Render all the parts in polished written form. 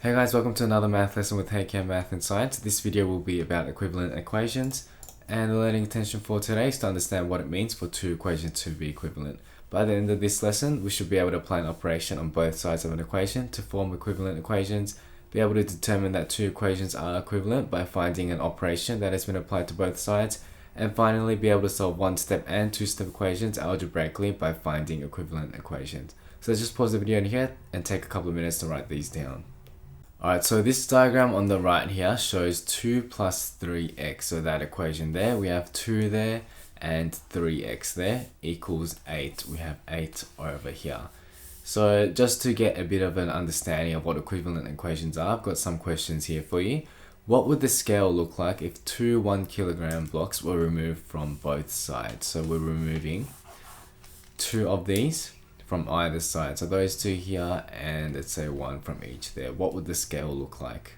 Hey guys, welcome to another math lesson with HeyCam Math and Science. This video will be about equivalent equations, and the learning intention for today is to understand what it means for two equations to be equivalent. By the end of this lesson, we should be able to apply an operation on both sides of an equation to form equivalent equations, be able to determine that two equations are equivalent by finding an operation that has been applied to both sides, and finally be able to solve one-step and two-step equations algebraically by finding equivalent equations. So let's just pause the video in here and take a couple of minutes to write these down. Alright, so this diagram on the right here shows 2 plus 3x. So that equation there, we have 2 there and 3x there equals 8. We have 8 over here. So just to get a bit of an understanding of what equivalent equations are, I've got some questions here for you. What would the scale look like if two 1 kilogram blocks were removed from both sides? So we're removing two of these from either side. So those two here, and let's say one from each there. What would the scale look like?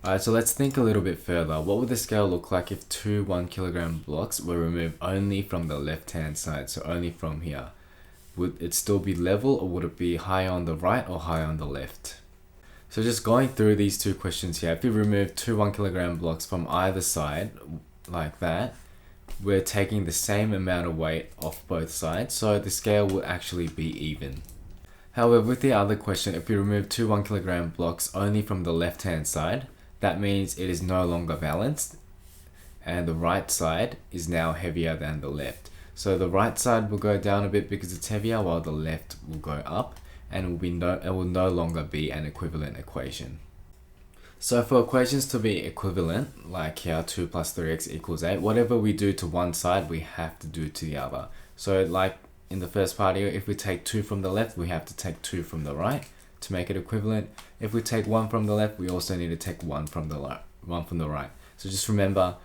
Alright, so let's think a little bit further. What would the scale look like if two 1 kilogram blocks were removed only from the left hand side, so only from here? Would it still be level, or would it be higher on the right or higher on the left? So just going through these two questions here, if you remove two 1 kilogram blocks from either side, like that, we're taking the same amount of weight off both sides, so the scale will actually be even. However, with the other question, if you remove two 1 kilogram blocks only from the left hand side, that means it is no longer balanced, and the right side is now heavier than the left. So the right side will go down a bit because it's heavier, while the left will go up, and it will no longer be an equivalent equation. So for equations to be equivalent, like here 2 plus 3x equals 8, whatever we do to one side, we have to do to the other. So like in the first part here, if we take 2 from the left, we have to take 2 from the right to make it equivalent. If we take 1 from the left, we also need to take 1 from the right. So just remember,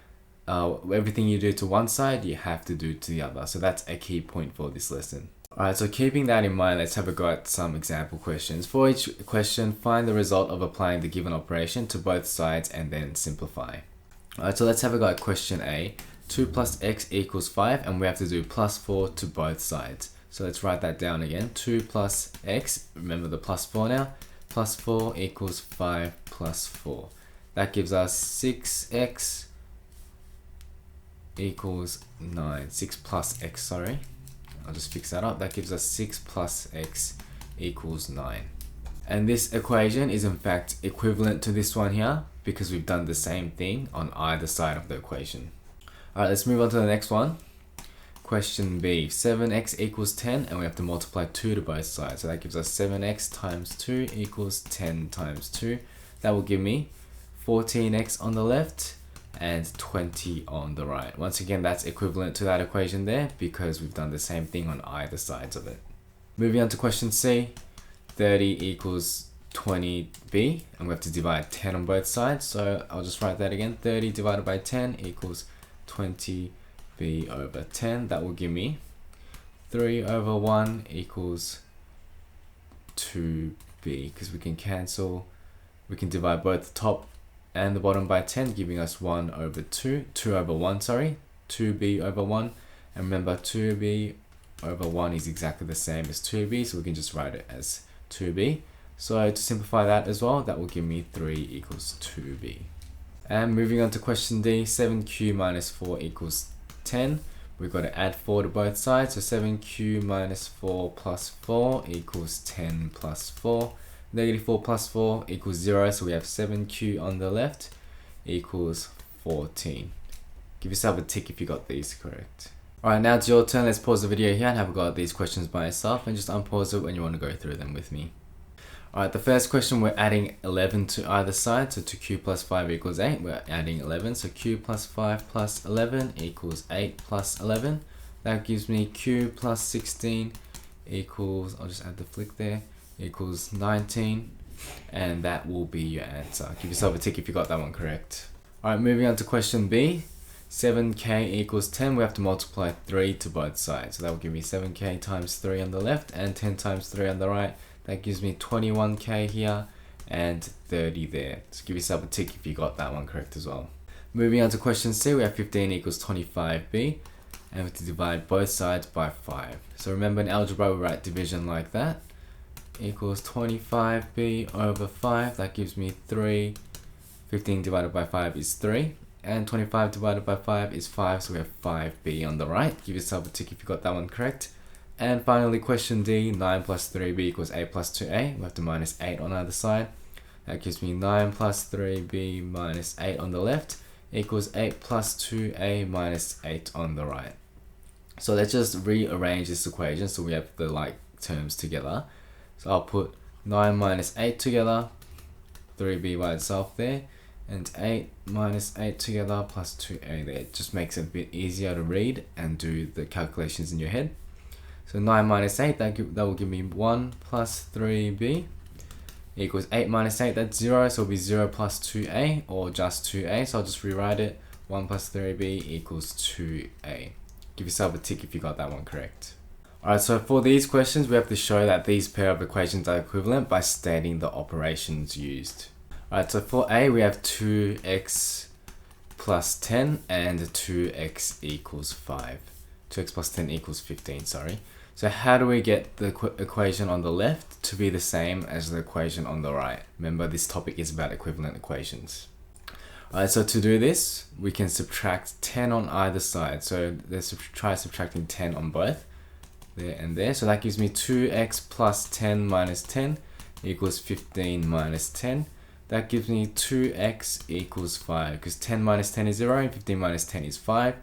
everything you do to one side, you have to do to the other. So that's a key point for this lesson. Alright, so keeping that in mind, let's have a go at some example questions. For each question, find the result of applying the given operation to both sides and then simplify. Alright, so let's have a go at question A. 2 plus x equals 5, and we have to do plus 4 to both sides. So let's write that down again. 2 plus x, remember the plus 4 now, plus 4 equals 5 plus 4. That gives us 6x equals 9. 6 plus x, sorry. I'll just fix that up. That gives us 6 plus x equals 9. And this equation is in fact equivalent to this one here because we've done the same thing on either side of the equation. Alright, let's move on to the next one. Question B. 7x equals 10, and we have to multiply 2 to both sides. So that gives us 7x times 2 equals 10 times 2. That will give me 14x on the left and 20 on the right. Once again, that's equivalent to that equation there because we've done the same thing on either sides of it. Moving on to question C, 30 equals 20b, and we have to divide 10 on both sides. So I'll just write that again. 30 divided by 10 equals 20b over 10. That will give me 3 over 1 equals 2b, because we can cancel, we can divide both the top and the bottom by 10, giving us 1 over 2 over 1, sorry, 2b over 1. And remember, 2b over 1 is exactly the same as 2b, so we can just write it as 2b. So to simplify that as well, that will give me 3 equals 2b. And moving on to question D, 7q minus 4 equals 10. We've got to add 4 to both sides, so 7q minus 4 plus 4 equals 10 plus 4. Negative 4 plus 4 equals 0, so we have 7q on the left equals 14. Give yourself a tick if you got these correct. Alright, now it's your turn. Let's pause the video here and have a go at these questions by yourself, and just unpause it when you want to go through them with me. Alright, the first question, we're adding 11 to either side, so 2q plus 5 equals 8. We're adding 11, so q plus 5 plus 11 equals 8 plus 11. That gives me q plus 16 equals, I'll just add the flick there, equals 19, and that will be your answer. Give yourself a tick if you got that one correct. Alright, moving on to question B. 7k equals 10, we have to multiply 3 to both sides. So that will give me 7k times 3 on the left and 10 times 3 on the right. That gives me 21k here and 30 there. So give yourself a tick if you got that one correct as well. Moving on to question C, we have 15 equals 25b, and we have to divide both sides by 5. So remember, in algebra we write division like that. equals 25b over 5. That gives me 3. 15 divided by 5 is 3. And 25 divided by 5 is 5, so we have 5b on the right. Give yourself a tick if you got that one correct. And finally, question D, 9 plus 3b equals 8 plus 2a. We have to minus 8 on either side. That gives me 9 plus 3b minus 8 on the left equals 8 plus 2a minus 8 on the right. So let's just rearrange this equation so we have the like terms together. So I'll put 9 minus 8 together, 3b by itself there, and 8 minus 8 together plus 2a there. It just makes it a bit easier to read and do the calculations in your head. So 9 minus 8, that will give me 1 plus 3b equals 8 minus 8, that's 0, so it'll be 0 plus 2a or just 2a. So I'll just rewrite it, 1 plus 3b equals 2a. Give yourself a tick if you got that one correct. Alright, so for these questions, we have to show that these pair of equations are equivalent by stating the operations used. Alright, so for A, we have 2x plus 10 and 2x equals 5. 2x plus 10 equals 15, sorry. So how do we get the equation on the left to be the same as the equation on the right? Remember, this topic is about equivalent equations. Alright, so to do this, we can subtract 10 on either side. So let's try subtracting 10 on both, there and there. So that gives me 2x plus 10 minus 10 equals 15 minus 10. That gives me 2x equals 5, because 10 minus 10 is 0 and 15 minus 10 is 5.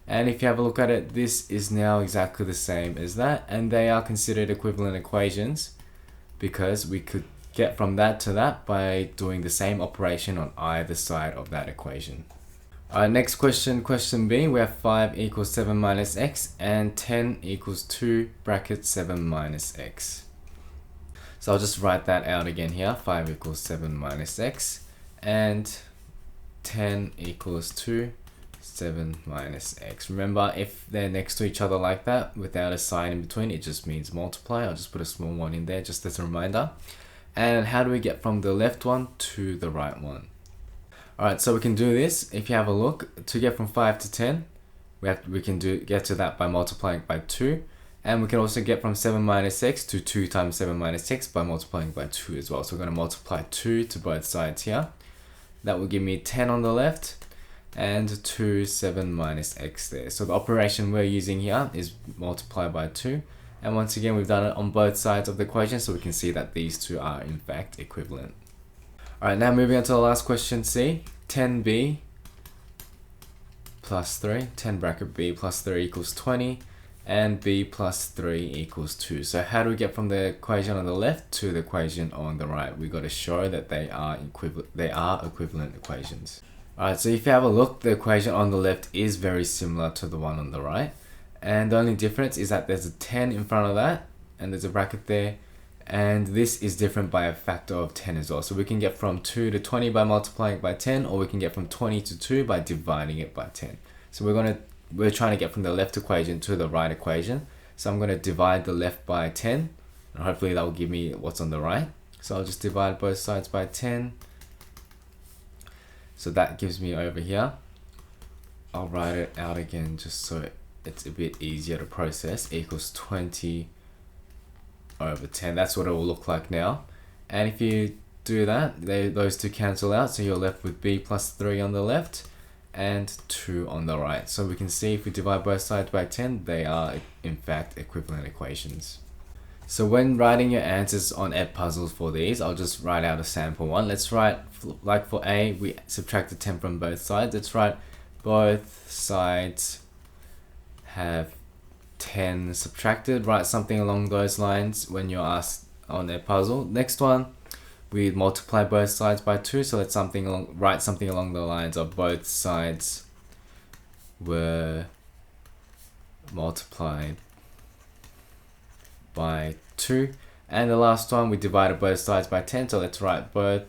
And if you have a look at it, this is now exactly the same as that, and they are considered equivalent equations because we could get from that to that by doing the same operation on either side of that equation. Alright, next question, question B, we have 5 equals 7 minus x and 10 equals 2 bracket 7 minus x. So I'll just write that out again here, 5 equals 7 minus x and 10 equals 2, 7 minus x. Remember, if they're next to each other like that without a sign in between, it just means multiply. I'll just put a small one in there just as a reminder. And how do we get from the left one to the right one? Alright, so we can do this. If you have a look, to get from 5 to 10, we can get to that by multiplying by 2. And we can also get from 7 minus x to 2 times 7 minus x by multiplying by 2 as well. So we're going to multiply 2 to both sides here. That will give me 10 on the left and 2 7 minus x there. So the operation we're using here is multiply by 2. And once again, we've done it on both sides of the equation, so we can see that these two are in fact equivalent. Alright, now moving on to the last question, C. 10b plus 3, 10 bracket b plus 3 equals 20. And b plus 3 equals 2. So how do we get from the equation on the left to the equation on the right? We got to show that they are equivalent equations. Alright, so if you have a look, the equation on the left is very similar to the one on the right. And the only difference is that there's a 10 in front of that, and there's a bracket there. And this is different by a factor of 10 as well. So we can get from 2 to 20 by multiplying it by 10, or we can get from 20 to 2 by dividing it by 10. So we're trying to get from the left equation to the right equation. So I'm going to divide the left by 10, and hopefully that will give me what's on the right. So I'll just divide both sides by 10. So that gives me over here. I'll write it out again just so it's a bit easier to process. Equals 20 over 10. That's what it will look like now. And if you do that, those two cancel out. So you're left with b plus 3 on the left and 2 on the right. So we can see if we divide both sides by 10, they are in fact equivalent equations. So when writing your answers on Edpuzzle for these, I'll just write out a sample one. Let's write, like for A, we subtracted 10 from both sides. Let's write both sides have 10 subtracted. Write something along those lines when you're asked on Edpuzzle. Next one, we multiply both sides by 2, so let's write something along the lines of both sides were multiplied by 2. And the last one, we divided both sides by 10, so let's write both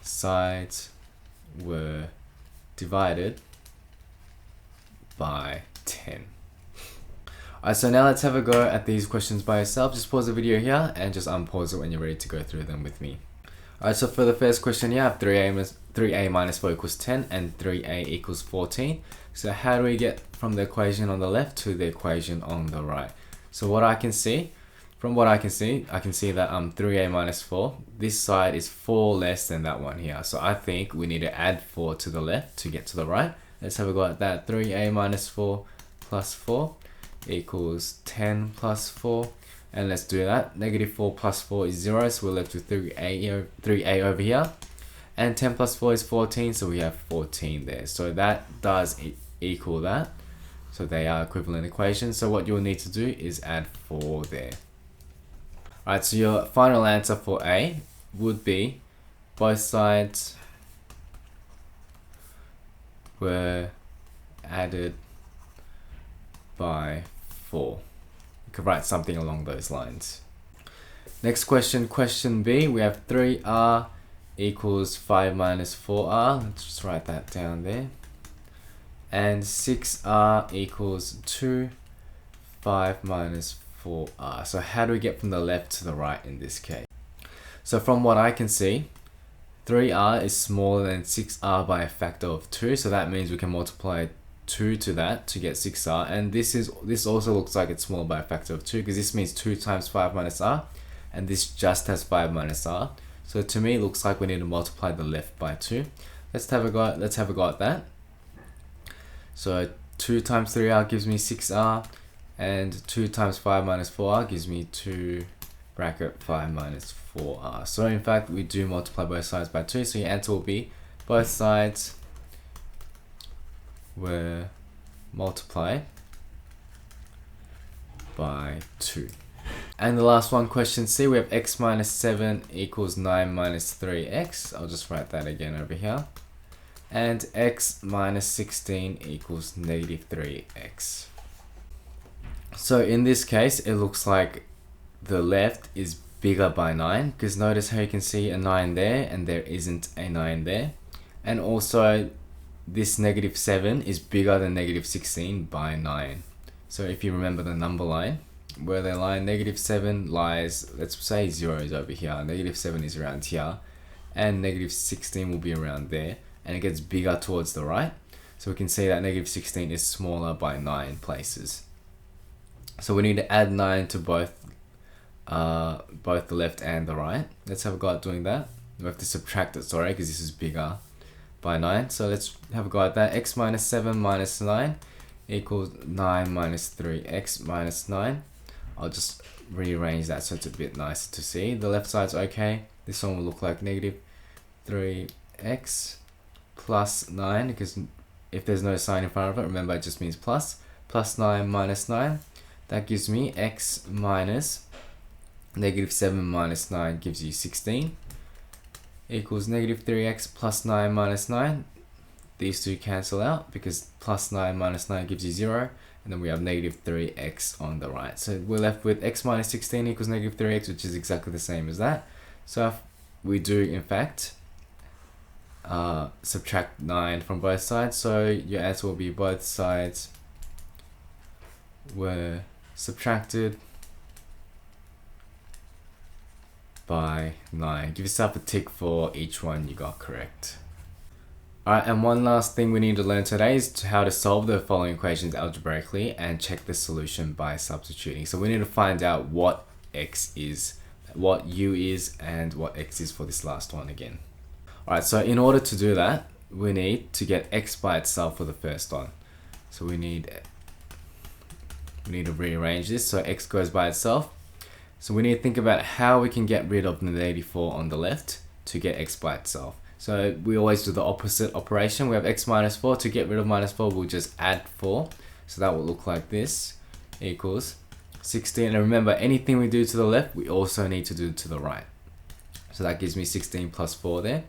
sides were divided by 10. Alright, so now let's have a go at these questions by yourself. Just pause the video here and just unpause it when you're ready to go through them with me. Alright, so for the first question here, I have 3a minus 4 equals 10 and 3a equals 14. So how do we get from the equation on the left to the equation on the right? So what I can see from what I can see that 3a minus 4, this side is 4 less than that one here. So I think we need to add 4 to the left to get to the right. Let's have a go at that. 3a minus 4 plus 4 equals 10 plus 4. And let's do that. Negative 4 plus 4 is 0, so we're left with 3a over here. And 10 plus 4 is 14, so we have 14 there. So that does equal that. So they are equivalent equations. So what you'll need to do is add 4 there. Alright, so your final answer for A would be both sides were added by 4. You could write something along those lines. Next question, question B, we have 3r equals 5 minus 4r. Let's just write that down there. And 6r equals 2, 5 minus 4r. So how do we get from the left to the right in this case? So from what I can see, 3r is smaller than 6r by a factor of 2. So that means we can multiply 2 to that to get 6r. And this also looks like it's smaller by a factor of 2 because this means 2 times 5 minus r. And this just has 5 minus r. So to me, it looks like we need to multiply the left by 2. Let's have a go at that. So 2 times 3r gives me 6r. And 2 times 5 minus 4r gives me 2 bracket 5 minus 4r. So in fact, we do multiply both sides by 2. So your answer will be both sides were multiplied by 2. And the last one, question C, we have x minus 7 equals 9 minus 3x. I'll just write that again over here. And x minus 16 equals negative 3x. So in this case, it looks like the left is bigger by 9 because notice how you can see a 9 there and there isn't a 9 there. And also this negative 7 is bigger than negative 16 by 9. So if you remember the number line, where the line negative 7 lies, let's say 0 is over here, negative 7 is around here, and negative 16 will be around there, and it gets bigger towards the right. So we can see that negative 16 is smaller by 9 places. So we need to add 9 to both the left and the right. Let's have a go at doing that. We have to subtract it, sorry, because this is bigger by 9. So let's have a go at that. X minus 7 minus 9 equals 9 minus 3x minus 9. I'll just rearrange that so it's a bit nicer to see. The left side's okay. This one will look like negative 3x plus 9, because if there's no sign in front of it, remember it just means plus. Plus 9 minus 9. That gives me x minus negative 7 minus 9 gives you 16 equals negative 3x plus 9 minus 9. These two cancel out because plus 9 minus 9 gives you 0. And then we have negative 3x on the right. So we're left with x minus 16 equals negative 3x, which is exactly the same as that. So if we do, in fact, subtract 9 from both sides. So your answer will be both sides were subtracted by 9. Give yourself a tick for each one you got correct. Alright, and one last thing we need to learn today is how to solve the following equations algebraically and check the solution by substituting. So we need to find out what x is, what u is, and what x is for this last one again. Alright, so in order to do that, we need to get x by itself for the first one. So we need to rearrange this so x goes by itself. So we need to think about how we can get rid of the negative 4 on the left to get x by itself. So we always do the opposite operation. We have x minus 4. To get rid of minus 4, we'll just add 4. So that will look like this, equals 16. And remember, anything we do to the left, we also need to do to the right. So that gives me 16 plus 4 there.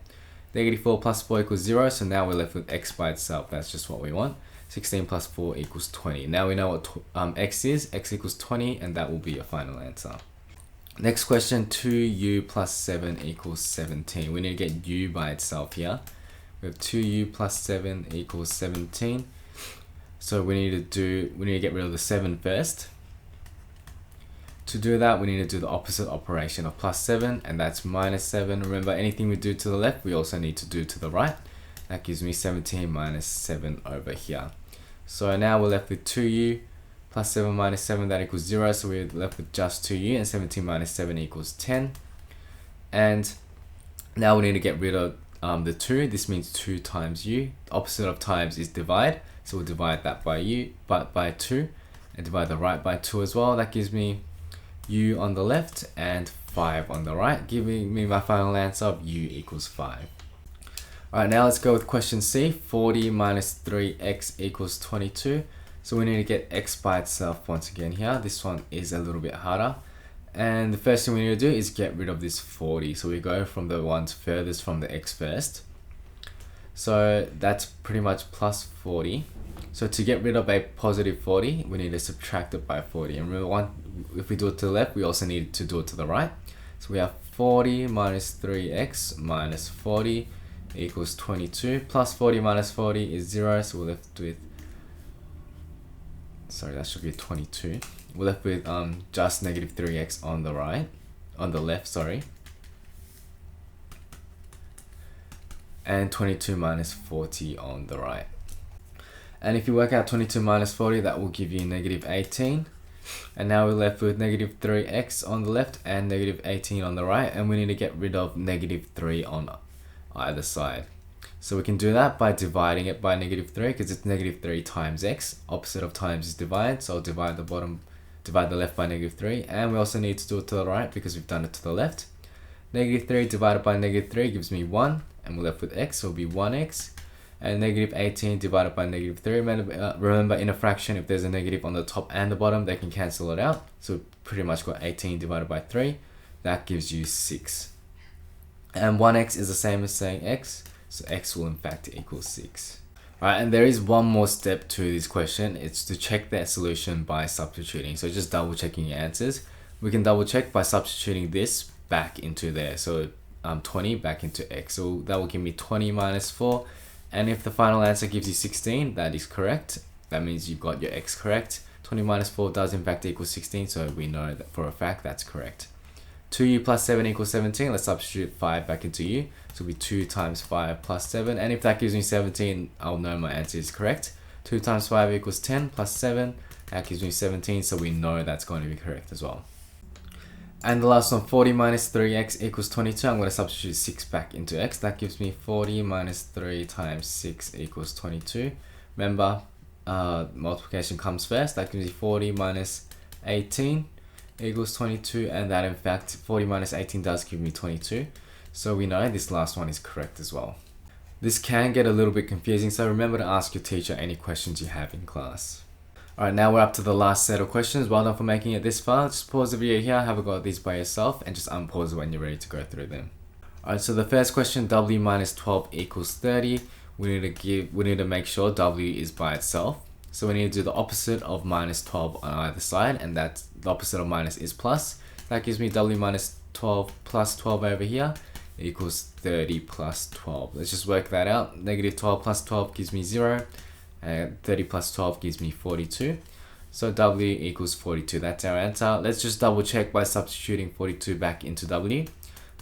Negative 4 plus 4 equals 0. So now we're left with x by itself. That's just what we want. 16 plus 4 equals 20. Now we know what x is. X equals 20, and that will be your final answer. Next question, 2u plus 7 equals 17. We need to get u by itself here. We have 2u plus 7 equals 17. So we need to get rid of the 7 first. To do that, we need to do the opposite operation of plus 7, and that's minus 7. Remember, anything we do to the left, we also need to do to the right. That gives me 17 minus 7 over here. So now we're left with 2u plus 7 minus 7, that equals 0, so we're left with just 2u, and 17 minus 7 equals 10. And now we need to get rid of the 2. This means 2 times u. The opposite of times is divide, so we'll divide that by u, but by 2, and divide the right by 2 as well. That gives me u on the left and 5 on the right, giving me my final answer of u equals 5. Alright, now let's go with question C. 40 minus 3x equals 22. So we need to get x by itself once again here. This one is a little bit harder. And the first thing we need to do is get rid of this 40. So we go from the ones furthest from the x first. So that's pretty much plus 40. So to get rid of a positive 40, we need to subtract it by 40. And remember, if we do it to the left, we also need to do it to the right. So we have 40 minus 3x minus 40 equals 22. Plus 40 minus 40 is 0, so we're left with, sorry, that should be 22. We're left with just negative 3x on the left, sorry. And 22 minus 40 on the right. And if you work out 22 minus 40, that will give you negative 18. And now we're left with negative 3x on the left and negative 18 on the right. And we need to get rid of negative 3 on either side. So we can do that by dividing it by negative 3, because it's negative 3 times x. Opposite of times is divide, so I'll divide the left by negative 3. And we also need to do it to the right because we've done it to the left. Negative 3 divided by negative 3 gives me 1, and we're left with x, so it'll be 1x. And negative 18 divided by negative 3. Remember, in a fraction, if there's a negative on the top and the bottom, they can cancel it out. So we pretty much got 18 divided by 3. That gives you 6. And 1x is the same as saying x, so x will in fact equal 6. Alright, and there is one more step to this question. It's to check that solution by substituting. So just double checking your answers. We can double check by substituting this back into there. So 20 back into x. So that will give me 20 minus 4. And if the final answer gives you 16, that is correct. That means you've got your x correct. 20 minus 4 does in fact equal 16, so we know that for a fact that's correct. 2u plus 7 equals 17. Let's substitute 5 back into u. So it'll be 2 times 5 plus 7. And if that gives me 17, I'll know my answer is correct. 2 times 5 equals 10 plus 7. That gives me 17, so we know that's going to be correct as well. And the last one, 40 minus 3x equals 22. I'm going to substitute 6 back into x. That gives me 40 minus 3 times 6 equals 22. Remember, multiplication comes first. That gives me 40 minus 18 equals 22. And that in fact, 40 minus 18 does give me 22. So we know this last one is correct as well. This can get a little bit confusing, so remember to ask your teacher any questions you have in class. Alright, now we're up to the last set of questions. Well done for making it this far. Just pause the video here, have a go at these by yourself, and just unpause when you're ready to go through them. Alright, so the first question, w minus 12 equals 30. We need to make sure w is by itself. So we need to do the opposite of minus 12 on either side, and that's the opposite of minus is plus. That gives me w minus 12 plus 12 over here equals 30 plus 12. Let's just work that out. Negative 12 plus 12 gives me 0. And 30 plus 12 gives me 42. So w equals 42. That's our answer. Let's just double check by substituting 42 back into w.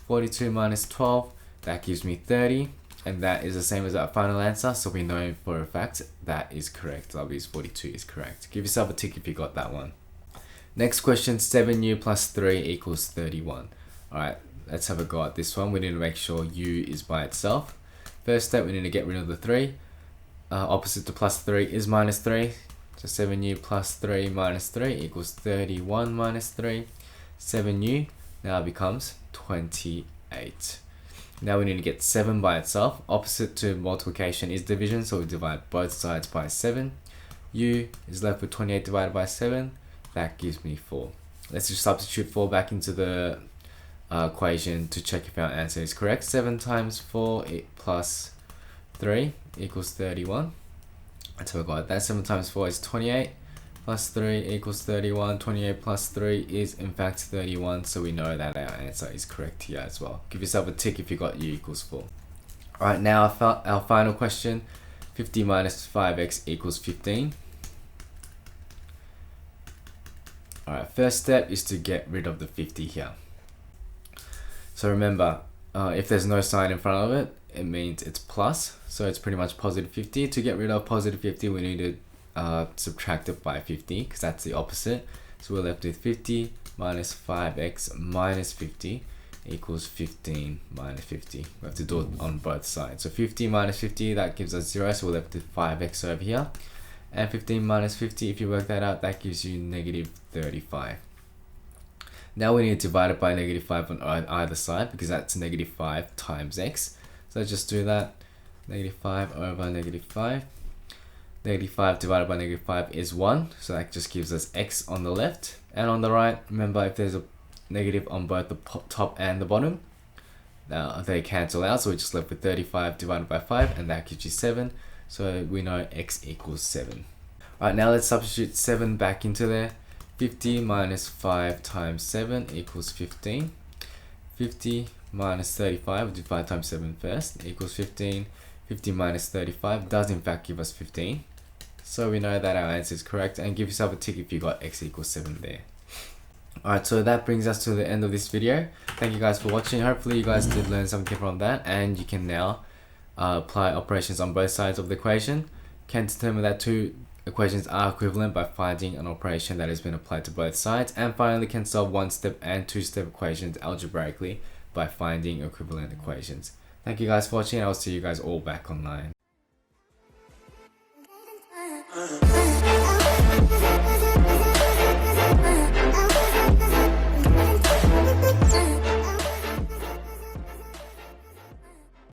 42 minus 12, that gives me 30. And that is the same as our final answer. So we know for a fact that is correct. W is 42 is correct. Give yourself a tick if you got that one. Next question, 7u plus 3 equals 31. Alright, let's have a go at this one. We need to make sure u is by itself. First step, we need to get rid of the 3. Opposite to plus 3 is minus 3. So 7u plus 3 minus 3 equals 31 minus 3. 7u now becomes 28. Now we need to get 7 by itself. Opposite to multiplication is division, so we divide both sides by 7. U is left with 28 divided by 7. That gives me 4. Let's just substitute 4 back into the equation to check if our answer is correct. 7 times 4 plus 3 equals 31. So we got that. 7 times 4 is 28. Plus 3 equals 31. 28 plus 3 is in fact 31. So we know that our answer is correct here as well. Give yourself a tick if you got u equals 4. Alright, now our final question. 50 minus 5x equals 15. Alright, first step is to get rid of the 50 here. So remember, if there's no sign in front of it, it means it's plus. So it's pretty much positive 50. To get rid of positive 50, we need to subtracted by 50 because that's the opposite. So we're left with 50 minus 5x minus 50 equals 15 minus 50. We have to do it on both sides. So 50 minus 50, that gives us 0, so we're left with 5x over here. And 15 minus 50, if you work that out, that gives you negative 35. Now we need to divide it by negative 5 on either side because that's negative 5 times x. So let's just do that. Negative 5 over negative 5. Negative 5 divided by negative 5 is 1. So that just gives us x on the left. And on the right, remember if there's a negative on both the top and the bottom, they cancel out. So we're just left with 35 divided by 5 and that gives you 7. So we know x equals 7. Alright, now let's substitute 7 back into there. 50 minus 5 times 7 equals 15. 50 minus 35, we'll do 5 times 7 first, equals 15. 50 minus 35 does in fact give us 15. So we know that our answer is correct, and give yourself a tick if you got x equals 7 there. Alright, so that brings us to the end of this video. Thank you guys for watching. Hopefully you guys did learn something from that, and you can now apply operations on both sides of the equation. Can determine that two equations are equivalent by finding an operation that has been applied to both sides, and finally can solve one-step and two-step equations algebraically by finding equivalent equations. Thank you guys for watching, and I'll see you guys all back online.